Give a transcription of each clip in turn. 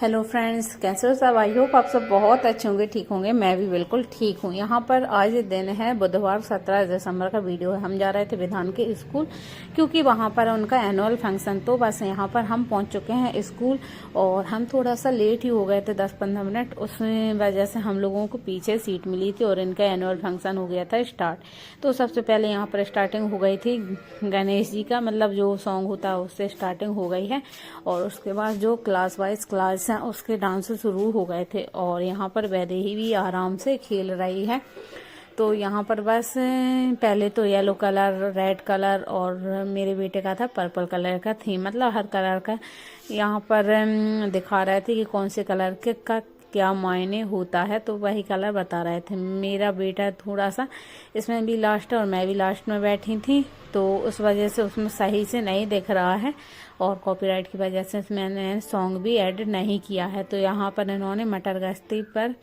Hello friends, कैसे हो सब। आई होप आप सब बहुत अच्छे होंगे, ठीक होंगे। मैं भी बिल्कुल ठीक हूँ। यहाँ पर आज दिन है बुधवार, 17 दिसंबर का वीडियो है। हम जा रहे थे विधान के स्कूल क्योंकि वहाँ पर उनका एनुअल फंक्शन। तो बस यहाँ पर हम पहुँच चुके हैं स्कूल और हम थोड़ा सा लेट ही हो गए थे, 10-15 मिनट। उस वजह से हम लोगों को पीछे सीट मिली थी और इनका एनुअल फंक्शन हो गया था स्टार्ट। तो सबसे पहले यहाँ पर स्टार्टिंग हो गई थी गणेश जी का, मतलब जो सॉन्ग होता है उससे स्टार्टिंग हो गई है। और उसके बाद जो क्लास वाइज क्लास उसके डांस शुरू हो गए थे और यहाँ पर वैदेही भी आराम से खेल रही है। तो यहाँ पर बस पहले तो येलो कलर, रेड कलर और मेरे बेटे का था पर्पल कलर का थीम, मतलब हर कलर का यहाँ पर दिखा रहे थे कि कौन से कलर के का क्या मायने होता है। तो वही कलर बता रहे थे। मेरा बेटा थोड़ा सा इसमें भी लास्ट और मैं भी लास्ट में बैठी थी, तो उस वजह से उसमें सही से नहीं दिख रहा है और कॉपीराइट की वजह से मैंने सॉन्ग भी ऐड नहीं किया है। तो यहाँ पर इन्होंने मटर गश्ती पर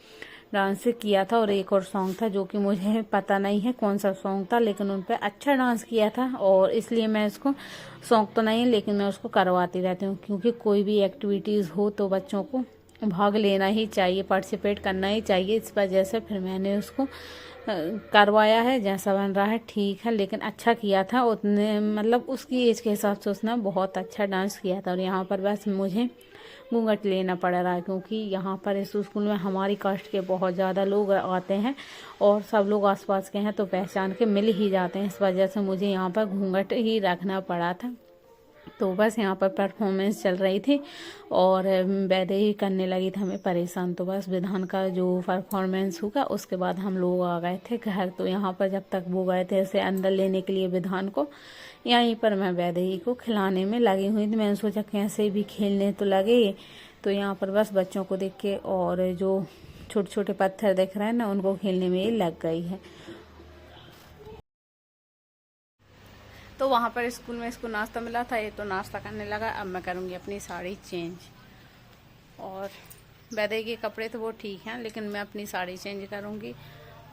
डांस किया था और एक और सॉन्ग था जो कि मुझे पता नहीं है कौन सा सॉन्ग था, लेकिन उन पर अच्छा डांस किया था और इसलिए मैं इसको, सॉन्ग तो नहीं लेकिन मैं उसको करवाती रहती हूँ क्योंकि कोई भी एक्टिविटीज़ हो तो बच्चों को भाग लेना ही चाहिए, पार्टिसिपेट करना ही चाहिए। इस वजह से फिर मैंने उसको करवाया है। जैसा बन रहा है ठीक है, लेकिन अच्छा किया था। उतने मतलब उसकी एज के हिसाब से उसने बहुत अच्छा डांस किया था। और यहाँ पर बस मुझे घूंघट लेना पड़ रहा है क्योंकि यहाँ पर इस स्कूल में हमारी कास्ट के बहुत ज़्यादा लोग आते हैं और सब लोग आसपास के हैं तो पहचान के मिल ही जाते हैं। इस वजह से मुझे यहाँ पर घूंघट ही रखना पड़ा था। तो बस यहाँ पर परफॉर्मेंस चल रही थी और वैदेही करने लगी थी हमें परेशान। तो बस विधान का जो परफॉर्मेंस होगा उसके बाद हम लोग आ गए थे घर। तो यहाँ पर जब तक वो गए थे ऐसे अंदर लेने के लिए विधान को, यहीं पर मैं वैदेही को खिलाने में लगी हुई थी। मैंने सोचा कैसे भी खेलने तो लगे। तो यहाँ पर बस बच्चों को देख के और जो छोटे छोटे पत्थर दिख रहे हैं ना उनको खेलने में ही लग गई है। तो वहाँ पर स्कूल में इसको नाश्ता मिला था, ये तो नाश्ता करने लगा। अब मैं करूँगी अपनी साड़ी चेंज और वैदे के कपड़े तो वो ठीक हैं लेकिन मैं अपनी साड़ी चेंज करूँगी।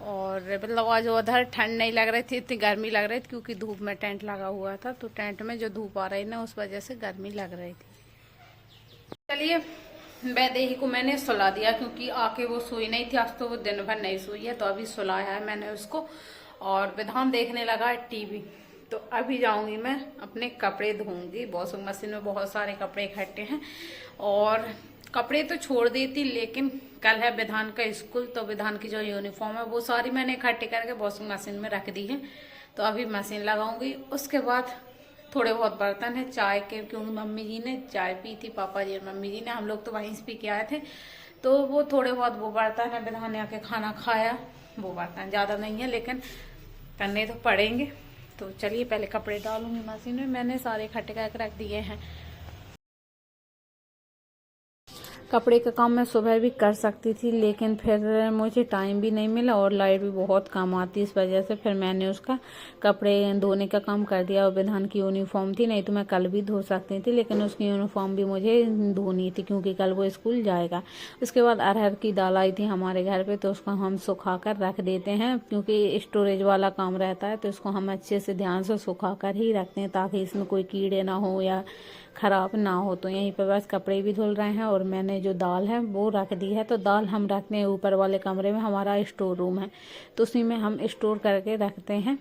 और मतलब आज उधर ठंड नहीं लग रही थी, इतनी गर्मी लग रही थी क्योंकि धूप में टेंट लगा हुआ था। तो टेंट में जो धूप आ रही ना उस वजह से गर्मी लग रही थी। चलिए वैदेही को मैंने सुला दिया क्योंकि आके वो सोई नहीं थी। आज तो वो दिन भर नहीं सोई है तो अभी सुलाया है मैंने उसको। और विधान देखने लगा टीवी। तो अभी जाऊंगी मैं अपने कपड़े धोऊंगी। वॉशिंग मशीन में बहुत सारे कपड़े इकट्ठे हैं और कपड़े तो छोड़ देती, लेकिन कल है विधान का स्कूल तो विधान की जो यूनिफॉर्म है वो सारी मैंने इकट्ठे करके वॉशिंग मशीन में रख दी है। तो अभी मशीन लगाऊंगी। उसके बाद थोड़े बहुत बर्तन है चाय के, क्योंकि मम्मी जी ने चाय पी थी, पापा जी और मम्मी जी ने, हम लोग तो वहीं से पी के आए थे। तो वो थोड़े बहुत वो बर्तन है, विधान ने आके खाना खाया, वो बर्तन ज़्यादा नहीं है लेकिन करने तो पड़ेंगे। तो चलिए पहले कपड़े डालूंगी मशीन में। मैंने सारे इकट्ठे करके रख दिए हैं। कपड़े का काम मैं सुबह भी कर सकती थी लेकिन फिर मुझे टाइम भी नहीं मिला और लाइट भी बहुत कम आती, इस वजह से फिर मैंने उसका कपड़े धोने का काम कर दिया। और विधान की यूनिफॉर्म थी, नहीं तो मैं कल भी धो सकती थी लेकिन उसकी यूनिफॉर्म भी मुझे धोनी थी क्योंकि कल वो स्कूल जाएगा। उसके बाद अरहर की दाल आई थी हमारे घर पे तो उसको हम सुखा कर रख देते हैं क्योंकि स्टोरेज वाला काम रहता है। तो इसको हम अच्छे से ध्यान से सुखा कर ही रखते हैं ताकि इसमें कोई कीड़े ना हो या खराब ना हो। तो यहीं पर बस कपड़े भी धुल रहे हैं और मैंने जो दाल है वो रख दी है। तो दाल हम रखते हैं ऊपर वाले कमरे में, हमारा स्टोर रूम है तो उसी में हम स्टोर करके रखते हैं।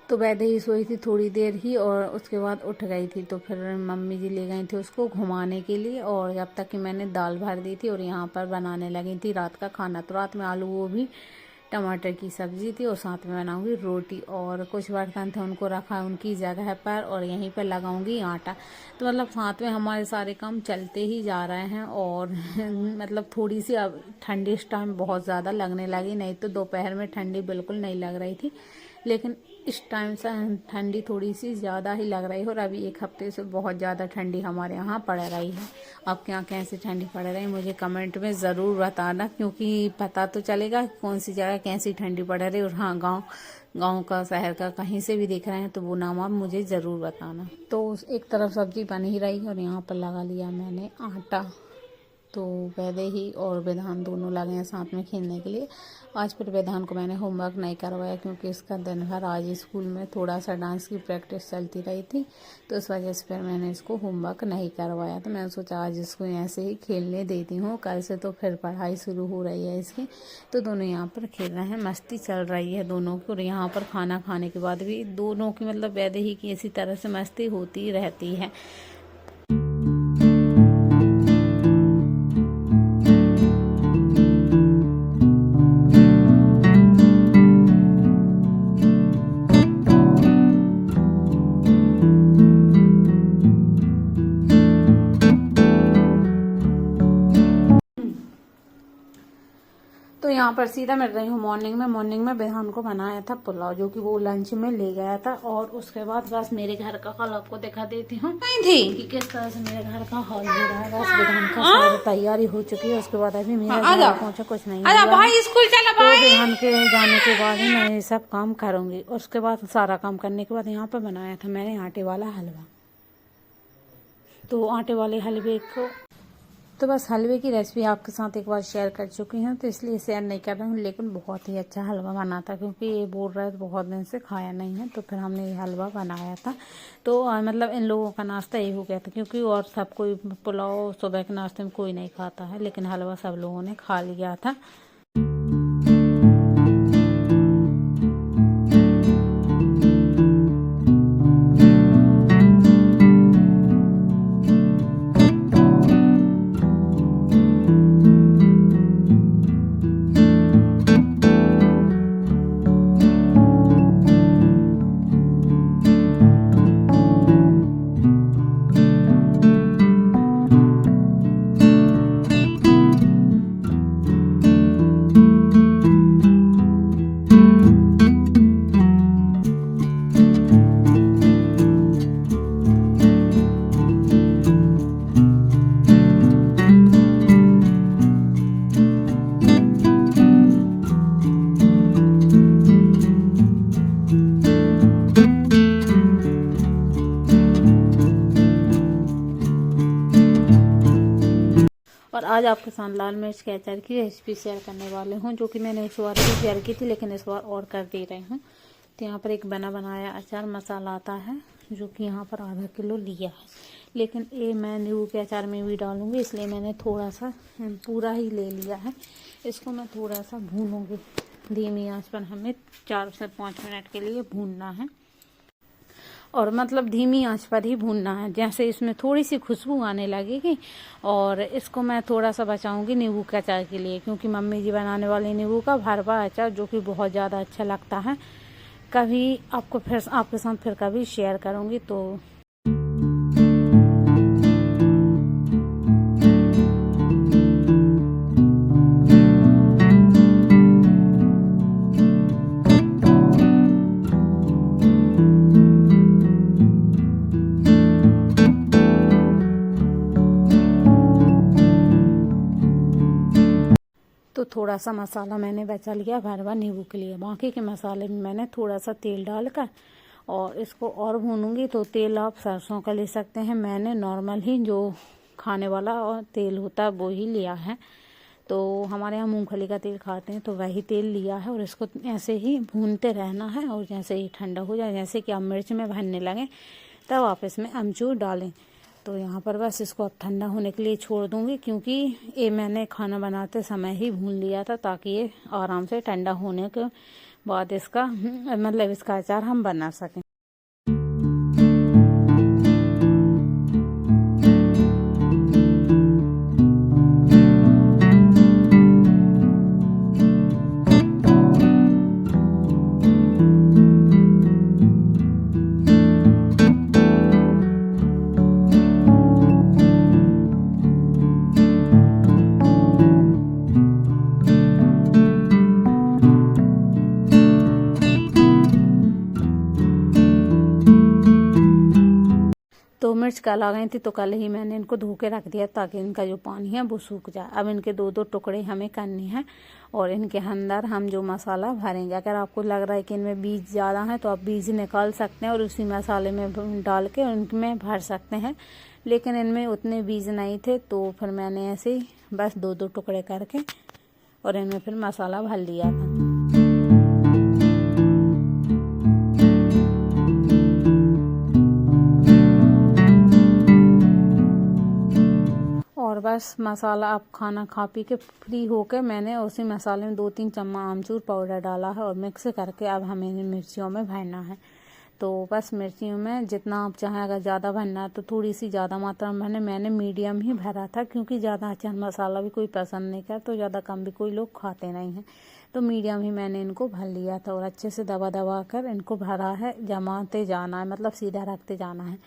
तो वैदे सोई थी थोड़ी देर ही और उसके बाद उठ गई थी। तो फिर मम्मी जी ले गई थी उसको घुमाने के लिए और जब तक कि मैंने दाल भर दी थी और यहाँ पर बनाने लगी थी रात का खाना। तो रात में आलू गोभी टमाटर की सब्जी थी और साथ में बनाऊंगी रोटी। और कुछ बर्तन थे उनको रखा उनकी जगह पर और यहीं पर लगाऊंगी आटा। तो मतलब साथ में हमारे सारे काम चलते ही जा रहे हैं। और मतलब थोड़ी सी अब ठंडी इस टाइम बहुत ज़्यादा लगने लगी, नहीं तो दोपहर में ठंडी बिल्कुल नहीं लग रही थी लेकिन इस टाइम से ठंडी थोड़ी सी ज़्यादा ही लग रही है। और अभी एक हफ्ते से बहुत ज़्यादा ठंडी हमारे यहाँ पड़ रही है। आपके यहाँ कैसी ठंडी पड़ रही है मुझे कमेंट में ज़रूर बताना क्योंकि पता तो चलेगा कौन सी जगह कैसी ठंडी पड़ रही है। और हाँ, गांव का शहर का कहीं से भी देख रहे हैं तो वो नाम आप मुझे ज़रूर बताना। तो एक तरफ सब्जी बन ही रही और यहाँ पर लगा लिया मैंने आटा। तो वैदेही और विधान दोनों लगे हैं साथ में खेलने के लिए। आज फिर विधान को मैंने होमवर्क नहीं करवाया क्योंकि इसका दिन भर आज स्कूल में थोड़ा सा डांस की प्रैक्टिस चलती रही थी, तो इस वजह से फिर मैंने इसको होमवर्क नहीं करवाया। तो मैंने सोचा आज इसको ऐसे ही खेलने देती हूँ, कल से तो फिर पढ़ाई शुरू हो रही है इसकी। तो दोनों यहाँ पर खेल रहे हैं, मस्ती चल रही है दोनों की। और यहाँ पर खाना खाने के बाद भी दोनों की मतलब वैदेही की इसी तरह से मस्ती होती रहती है। तो यहाँ पर सीधा मिल रही हूँ मॉर्निंग में विधान को बनाया था पुलाव, जो कि वो लंच में ले गया था। और उसके बाद बस मेरे घर का हॉल आपको दिखा देती हूँ कि किस तरह से मेरे घर का हॉल हो रहा है। बस विधान का सारी तैयारी हो चुकी है। उसके बाद अभी मेरा घर पहुँचा कुछ नहीं हुआ। तो विधान के जाने के बाद ही मैं ये सब काम करूँगी। और उसके बाद सारा काम करने के बाद यहाँ पर बनाया था मैंने आटे वाला हलवा। तो आटे वाले हलवे को तो बस हलवे की रेसिपी आपके साथ एक बार शेयर कर चुकी हूँ, तो इसलिए शेयर नहीं कर रही हूँ। लेकिन बहुत ही अच्छा हलवा बना था, क्योंकि ये बोल रहे थे बहुत दिन से खाया नहीं है, तो फिर हमने ये हलवा बनाया था। तो मतलब इन लोगों का नाश्ता ये हो गया था, क्योंकि और सब कोई पुलाव सुबह के नाश्ते में कोई नहीं खाता है, लेकिन हलवा सब लोगों ने खा लिया था। और आज आपके साथ लाल मिर्च के अचार की रेसिपी शेयर करने वाले हूँ, जो कि मैंने इस बार भी शेयर की थी, लेकिन इस बार और कर दे रही हूँ। तो यहाँ पर एक बना बनाया अचार मसाला आता है, जो कि यहाँ पर आधा किलो लिया है। लेकिन ये मैं नींबू के अचार में भी डालूंगी, इसलिए मैंने थोड़ा सा पूरा ही ले लिया है। इसको मैं थोड़ा सा भूनूंगी धीमी आंच पर, हमें 4 से 5 मिनट के लिए भूनना है। और मतलब धीमी आंच पर ही भूनना है, जैसे इसमें थोड़ी सी खुशबू आने लगेगी। और इसको मैं थोड़ा सा बचाऊंगी नींबू के अचार के लिए, क्योंकि मम्मी जी बनाने वाली नींबू का भरवा अचार, जो कि बहुत ज़्यादा अच्छा लगता है। कभी आपको फिर आपके साथ फिर कभी शेयर करूंगी। तो थोड़ा सा मसाला मैंने बचा लिया भरवा नींबू के लिए। बाकी के मसाले में मैंने थोड़ा सा तेल डालकर और इसको और भूनूंगी। तो तेल आप सरसों का ले सकते हैं, मैंने नॉर्मल ही जो खाने वाला और तेल होता है वो ही लिया है। तो हमारे यहाँ मूंगफली का तेल खाते हैं, तो वही तेल लिया है। और इसको ऐसे ही भूनते रहना है, और जैसे ही ठंडा हो जाए, जैसे कि आप मिर्च में भरने लगे, तब आप इसमें अमचूर डालें। तो यहाँ पर बस इसको अब ठंडा होने के लिए छोड़ दूँगी, क्योंकि ये मैंने खाना बनाते समय ही भून लिया था, ताकि ये आराम से ठंडा होने के बाद इसका मतलब इसका अचार हम बना सकें। तो मिर्च कल आ गई थी, तो कल ही मैंने इनको धो के रख दिया, ताकि इनका जो पानी है वो सूख जाए। अब इनके 2-2 टुकड़े हमें करने हैं, और इनके अंदर हम जो मसाला भरेंगे। अगर आपको लग रहा है कि इनमें बीज ज़्यादा है, तो आप बीज निकाल सकते हैं और उसी मसाले में डाल के इनमें भर सकते हैं। लेकिन इनमें उतने बीज नहीं थे, तो फिर मैंने ऐसे ही बस 2-2 टुकड़े करके और इनमें फिर मसाला भर लिया था। और बस मसाला अब खाना खा पी के फ्री होकर मैंने उसी मसाले में 2-3 चम्मच आमचूर पाउडर डाला है और मिक्स करके अब हमें इन मिर्चियों में भरना है। तो बस मिर्चियों में जितना आप चाहें, अगर ज़्यादा भरना है तो थोड़ी सी ज़्यादा मात्रा में भरने। मैंने मीडियम ही भरा था क्योंकि ज़्यादा अचार मसाला भी कोई पसंद नहीं करता, तो ज़्यादा कम भी कोई लोग खाते नहीं हैं, तो मीडियम ही मैंने इनको भर लिया था। और अच्छे से दबा दबा कर इनको भरा है, जमाते जाना है, मतलब सीधा रखते जाना है।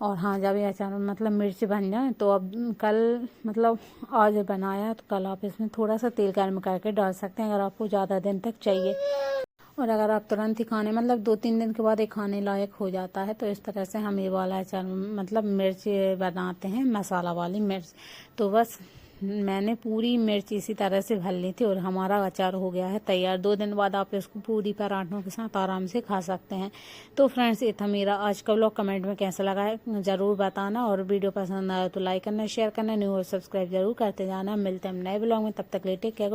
और हाँ, जब ये अचार मतलब मिर्च बन जाए तो अब कल मतलब आज बनाया तो कल आप इसमें थोड़ा सा तेल गर्म करके डाल सकते हैं अगर आपको ज़्यादा दिन तक चाहिए। और अगर आप तुरंत ही खाने मतलब 2-3 दिन के बाद ये खाने लायक हो जाता है, तो इस तरह से हम ये वाला अचार मतलब मिर्च बनाते हैं, मसाला वाली मिर्च। तो बस मैंने पूरी मिर्च इसी तरह से भर ली थी और हमारा अचार हो गया है तैयार। 2 दिन बाद आप इसको पूरी पराठों के साथ आराम से खा सकते हैं। तो फ्रेंड्स, ये था मेरा आज का व्लॉग। कमेंट में कैसा लगा है ज़रूर बताना, और वीडियो पसंद आया तो लाइक करना, शेयर करना, न्यू और सब्सक्राइब जरूर करते जाना। मिलते हैं नए व्लॉग में, तब तक ले टेक केयर।